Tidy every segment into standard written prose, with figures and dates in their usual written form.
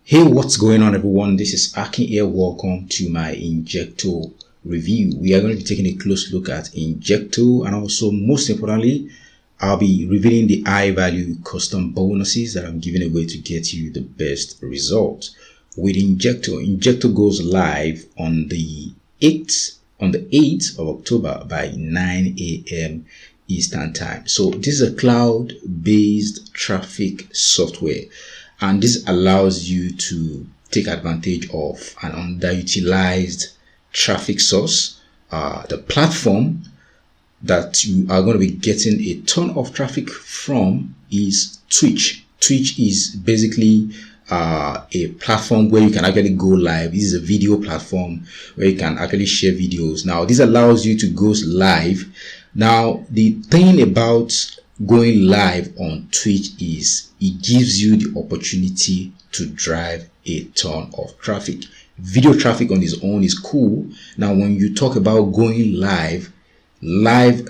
Hey, what's going on, everyone? This is Akin here. Welcome to my Injecto review. We are going to be taking a close look at Injecto, and also, most importantly, I'll be revealing the high value custom bonuses that I'm giving away to get you the best result. With Injecto goes live on the 8th of October by 9 a.m. Eastern Time. So this is a cloud-based traffic software, and this allows you to take advantage of an underutilized traffic source. The platform that you are going to be getting a ton of traffic from is Twitch. Twitch is basically a platform where you can actually go live. This is a video platform where you can actually share videos. Now, this allows you to go live. Now, the thing about going live on Twitch is it gives you the opportunity to drive a ton of traffic. Video traffic on its own is cool. Now, when you talk about going live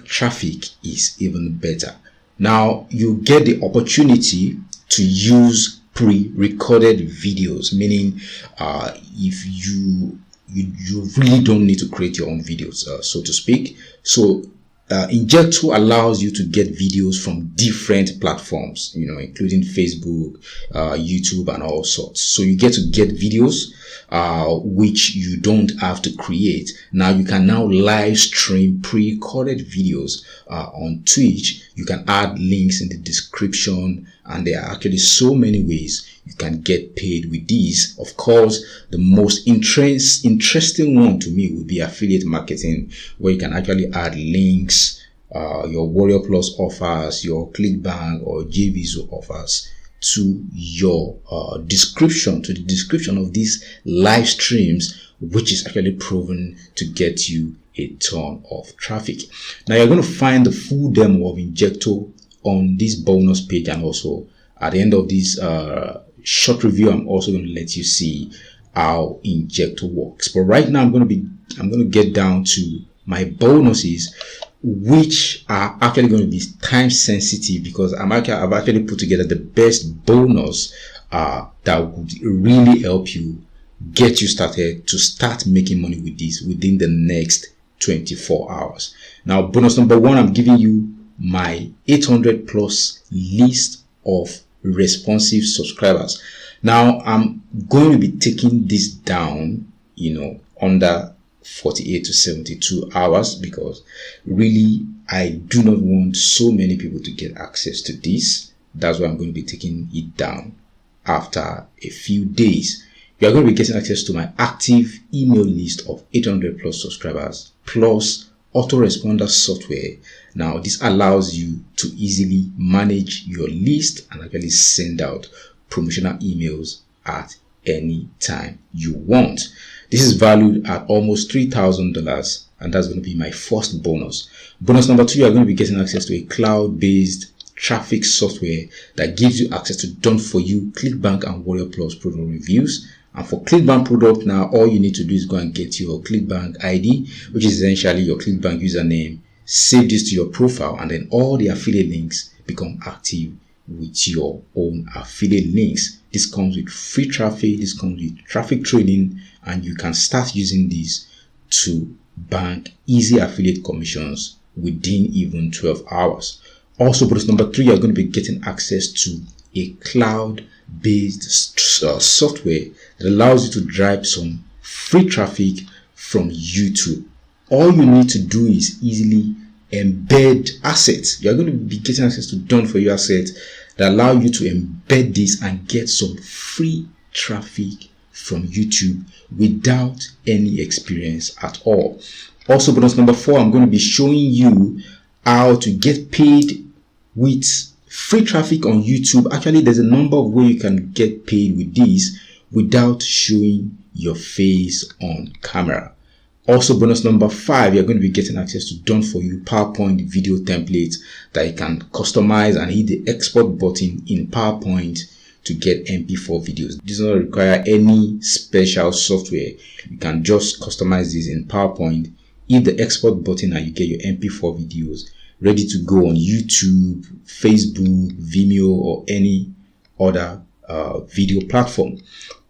traffic is even better. Now, you get the opportunity to use pre-recorded videos, meaning if you really don't need to create your own videos, so to speak. So Injecto allows you to get videos from different platforms, including Facebook, YouTube, and all sorts. So you get to get videos which you don't have to create. Now you can now live stream pre-recorded videos on Twitch. You can add links in the description, and there are actually so many ways you can get paid with these. Of course, the most interesting one to me would be affiliate marketing, where you can actually add links, your Warrior Plus offers, your ClickBank or JVZoo offers to your description, to the description of these live streams, which is actually proven to get you a ton of traffic. Now you're going to find the full demo of Injecto on this bonus page, and also at the end of this short review, I'm also going to let you see how Injecto works. But right now, I'm going to get down to my bonuses, which are actually going to be time sensitive, because I've actually put together the best bonus that would really help you get you started to start making money with this within the next 24 hours. Now, bonus number one, I'm giving you my 800 plus list of responsive subscribers. Now, I'm going to be taking this down, under 48 to 72 hours, because really I do not want so many people to get access to this. That's why I'm going to be taking it down after a few days. You are going to be getting access to my active email list of 800 plus subscribers plus autoresponder software. Now, this allows you to easily manage your list and actually send out promotional emails at any time you want. This is valued at almost $3,000, and that's going to be my first bonus. Bonus number two, you are going to be getting access to a cloud-based traffic software that gives you access to done for you ClickBank and Warrior Plus product reviews. And for ClickBank product, now all you need to do is go and get your ClickBank ID, which is essentially your ClickBank username. Save this to your profile, and then all the affiliate links become active with your own affiliate links. This comes with free traffic, this comes with traffic trading, and you can start using this to bank easy affiliate commissions within even 12 hours. Also, bonus number three, you're going to be getting access to a cloud-based software that allows you to drive some free traffic from YouTube. All you need to do is easily embed assets. You're going to be getting access to done for you assets that allow you to embed this and get some free traffic from YouTube without any experience at all. Also, bonus number four, I'm going to be showing you how to get paid with free traffic on YouTube. Actually, there's a number of ways you can get paid with this without showing your face on camera. Also, bonus number five, you're going to be getting access to done for you PowerPoint video templates that you can customize and hit the export button in PowerPoint to get MP4 videos. This does not require any special software. You can just customize this in PowerPoint, hit the export button, and you get your MP4 videos ready to go on YouTube, Facebook, Vimeo, or any other video platform.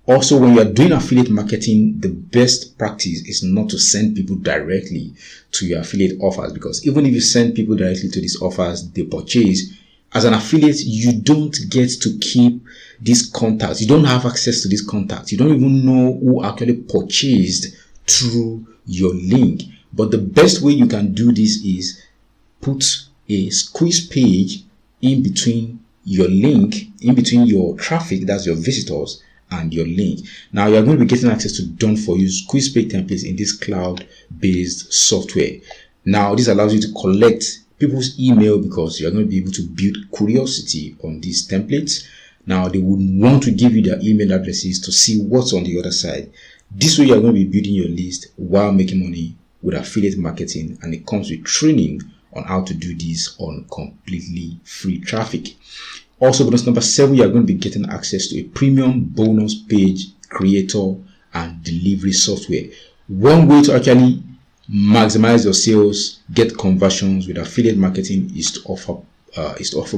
Also, when you are doing affiliate marketing, the best practice is not to send people directly to your affiliate offers, because even if you send people directly to these offers, they purchase. As an affiliate, you don't get to keep these contacts. You don't have access to these contacts. You don't even know who actually purchased through your link. But the best way you can do this is put a squeeze page in between your link, in between your traffic, that's your visitors, and your link. Now you're going to be getting access to done for you squeeze page templates in this cloud-based software. Now this allows you to collect people's email, because you're going to be able to build curiosity on these templates. Now they would want to give you their email addresses to see what's on the other side. This way you're going to be building your list while making money with affiliate marketing, and it comes with training on how to do this on completely free traffic. Also, bonus number 7, you are going to be getting access to a premium bonus page creator and delivery software. One way to actually maximize your sales, get conversions with affiliate marketing is to offer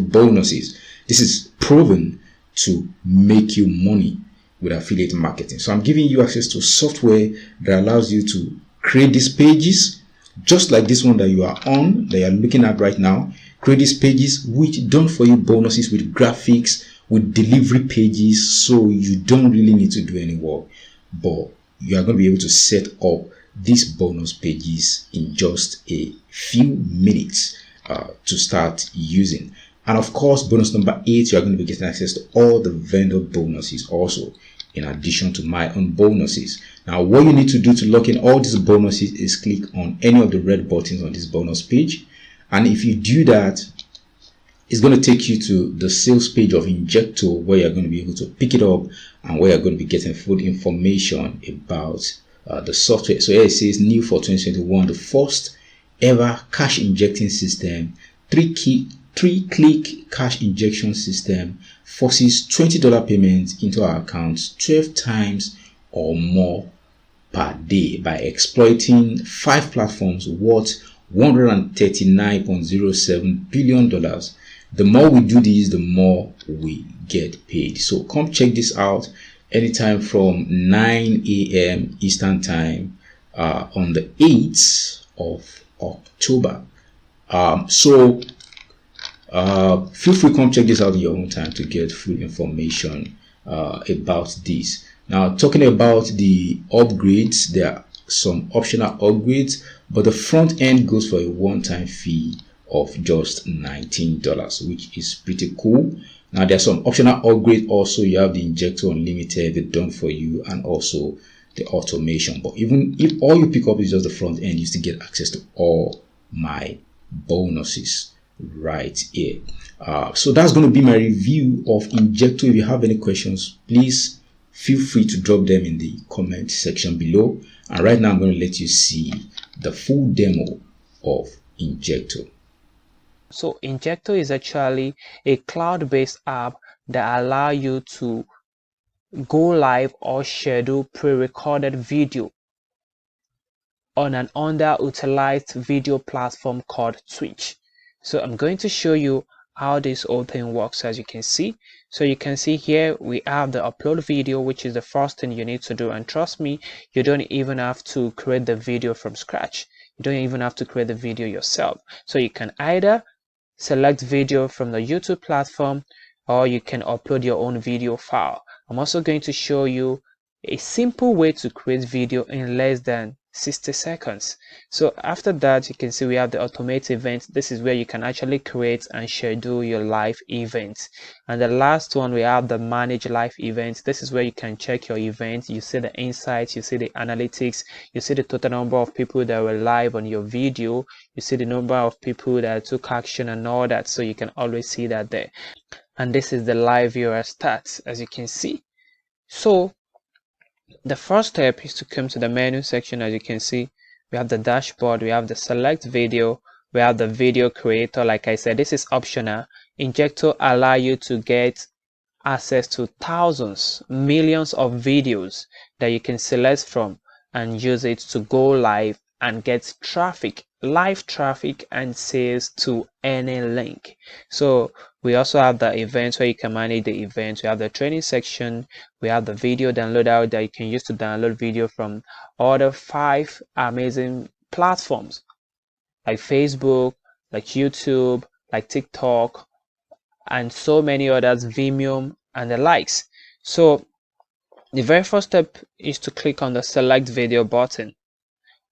bonuses. This is proven to make you money with affiliate marketing. So I'm giving you access to software that allows you to create these pages, just like this one that you are on, that you are looking at right now. Create these pages which done for you bonuses with graphics, with delivery pages, so you don't really need to do any work, but you are going to be able to set up these bonus pages in just a few minutes to start using. And of course, bonus number 8, you are going to be getting access to all the vendor bonuses also, in addition to my own bonuses. Now, what you need to do to lock in all these bonuses is click on any of the red buttons on this bonus page. And if you do that, it's going to take you to the sales page of Injecto, where you're going to be able to pick it up and where you're going to be getting full information about the software. So here it says new for 2021, the first ever cash injecting system, three-click cash injection system, forces $20 payments into our accounts 12 times or more per day by exploiting 5 platforms worth $139.07 billion. The more we do this, the more we get paid. So come check this out anytime from 9 a.m. Eastern time on the 8th of October. Feel free to come check this out in your own time to get full information about this. Now, talking about the upgrades, there are some optional upgrades, but the front end goes for a one-time fee of just $19, which is pretty cool. Now, there are some optional upgrades also. You have the Injecto Unlimited, the done for you, and also the automation. But even if all you pick up is just the front end, you still get access to all my bonuses right here. So that's going to be my review of Injecto. If you have any questions, please feel free to drop them in the comment section below. And right now I'm going to let you see the full demo of Injecto. So Injecto is actually a cloud-based app that allows you to go live or schedule pre-recorded video on an underutilized video platform called Twitch. So I'm going to show you how this whole thing works, as you can see. So you can see here we have the upload video, which is the first thing you need to do. And trust me, you don't even have to create the video from scratch. You don't even have to create the video yourself. So you can either select video from the YouTube platform, or you can upload your own video file. I'm also going to show you a simple way to create video in less than 60 seconds. So after that, you can see we have the automate event. This is where you can actually create and schedule your live events. And the last one, we have the manage live events. This is where you can check your events. You see the insights, you see the analytics, you see the total number of people that were live on your video, you see the number of people that took action and all that. So you can always see that there. And this is the live viewer stats, as you can see. So the first step is to come to the menu section. As you can see, we have the dashboard, we have the select video, we have the video creator. Like I said, this is optional. Injecto allow you to get access to thousands, millions of videos that you can select from and use it to go live and get traffic, live traffic and sales to any link. So We also have the events where you can manage the events. We have the training section. We have the video downloader that you can use to download video from other 5 amazing platforms like Facebook, like YouTube, like TikTok, and so many others, Vimeo and the likes. So the very first step is to click on the select video button,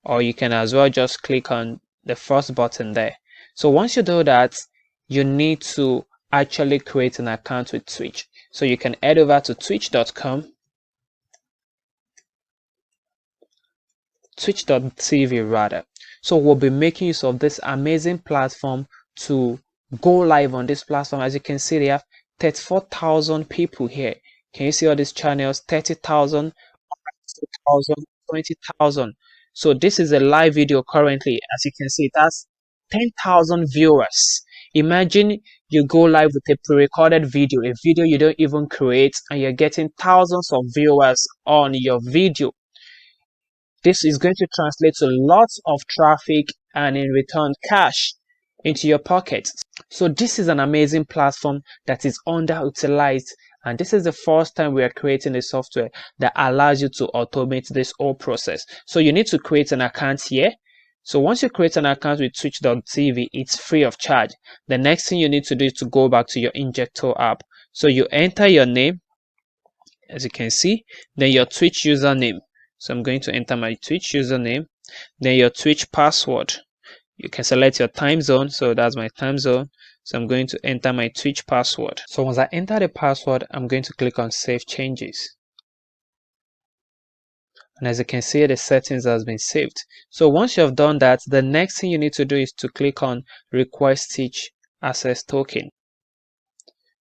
or you can as well just click on the first button there. So once you do that, you need to actually create an account with Twitch. So you can head over to twitch.com, twitch.tv rather. So we'll be making use of this amazing platform to go live on this platform. As you can see, they have 34,000 people here. Can you see all these channels? 30,000, 20,000. So this is a live video currently. As you can see, it has 10,000 viewers. Imagine you go live with a pre-recorded video, a video you don't even create, and you're getting thousands of viewers on your video. This is going to translate to lots of traffic and in return cash into your pocket. So this is an amazing platform that is underutilized, and this is the first time we are creating a software that allows you to automate this whole process. So you need to create an account here. So once you create an account with twitch.tv, it's free of charge. The next thing you need to do is to go back to your Injecto app. So you enter your name, as you can see, then your Twitch username. So I'm going to enter my Twitch username, then your Twitch password. You can select your time zone. So that's my time zone. So I'm going to enter my Twitch password. So once I enter the password, I'm going to click on Save Changes. And as you can see, the settings has been saved. So once you have done that, the next thing you need to do is to click on Request Twitch Access Token.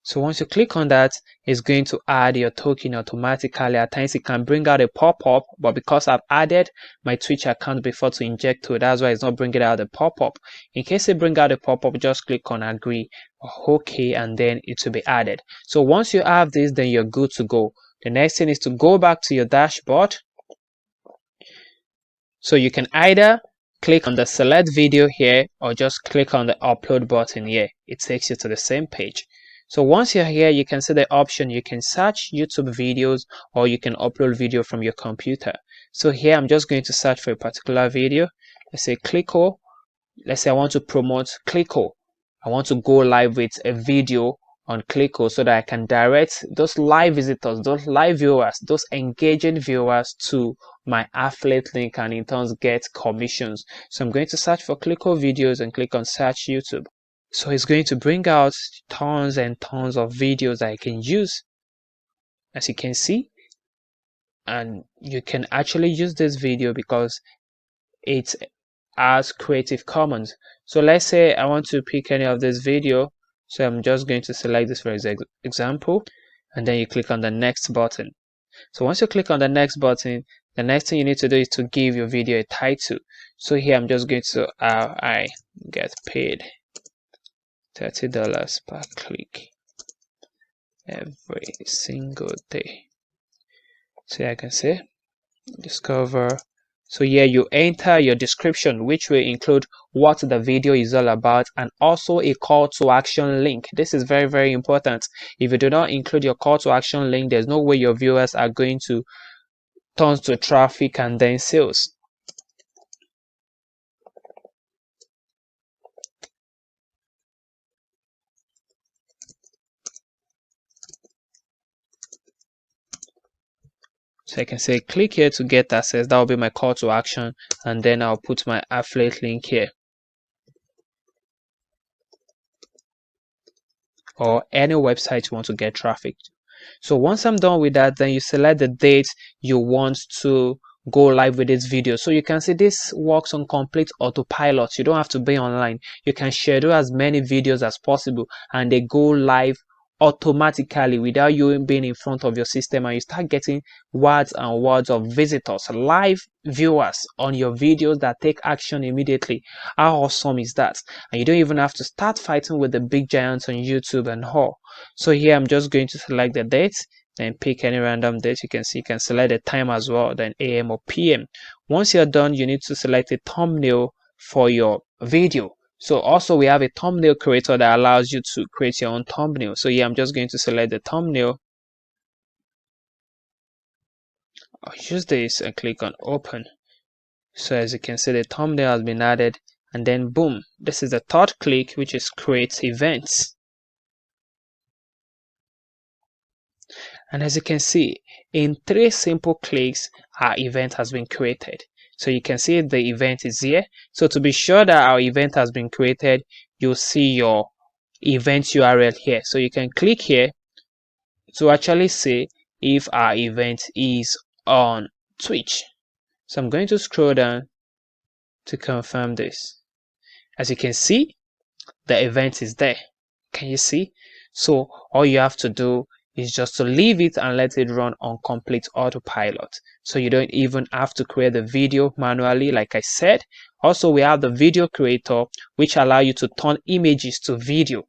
So once you click on that, it's going to add your token automatically. At times it can bring out a pop-up, but because I've added my Twitch account before to Injecto, that's why it's not bringing out the pop-up. In case it brings out a pop-up, just click on agree or OK, and then it will be added. So once you have this, then you're good to go. The next thing is to go back to your dashboard. So you can either click on the select video here or just click on the upload button here. It takes you to the same page. So once you're here, you can see the option. You can search YouTube videos or you can upload video from your computer. So here I'm just going to search for a particular video. Let's say Clicko. Let's say I want to promote Clicko. I want to go live with a video on Clicko so that I can direct those live visitors, those live viewers, those engaging viewers to my affiliate link and in turn get commissions. So I'm going to search for Clicko videos and click on search YouTube. So it's going to bring out tons and tons of videos that I can use, as you can see. And you can actually use this video because it has Creative Commons. So let's say I want to pick any of this video. So I'm just going to select this for example, and then you click on the next button. So once you click on the next button, the next thing you need to do is to give your video a title. So here I'm just going to I get paid $30 per click every single day. So I can say discover. So here you enter your description, which will include what the video is all about and also a call to action link. This is very, very important. If you do not include your call to action link, there's no way your viewers are going to turn to traffic and then sales. So I can say click here to get access. That will be my call to action, and then I'll put my affiliate link here, or any website you want to get traffic to. So once I'm done with that, then you select the date you want to go live with this video. So you can see this works on complete autopilot. You don't have to be online. You can schedule as many videos as possible and they go live automatically without you being in front of your system, and you start getting words and words of visitors, live viewers on your videos that take action immediately. How awesome is that? And you don't even have to start fighting with the big giants on YouTube and all. So here I'm just going to select the date, then pick any random date. You can see you can select the time as well, then AM or PM. Once you're done, you need to select a thumbnail for your video. So also we have a thumbnail creator that allows you to create your own thumbnail. So here I'm just going to select the thumbnail. I'll use this and click on open. So as you can see, the thumbnail has been added, and then boom, this is the third click, which is create events. And as you can see, in 3 simple clicks, our event has been created. So you can see the event is here. So to be sure that our event has been created, you'll see your event URL here. So you can click here to actually see if our event is on Twitch. So I'm going to scroll down to confirm this. As you can see, the event is there. Can you see? So all you have to do is just to leave it and let it run on complete autopilot. So you don't even have to create the video manually, like I said. Also, we have the video creator, which allow you to turn images to video.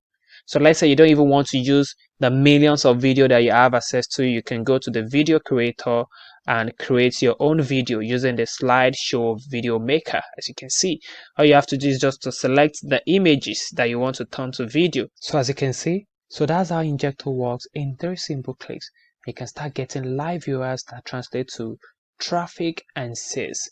So let's say you don't even want to use the millions of video that you have access to. You can go to the video creator and create your own video using the slideshow video maker. As you can see, all you have to do is just to select the images that you want to turn to video. So as you can see, so that's how Injecto works in 3 simple clicks. You can start getting live viewers that translate to traffic and sales.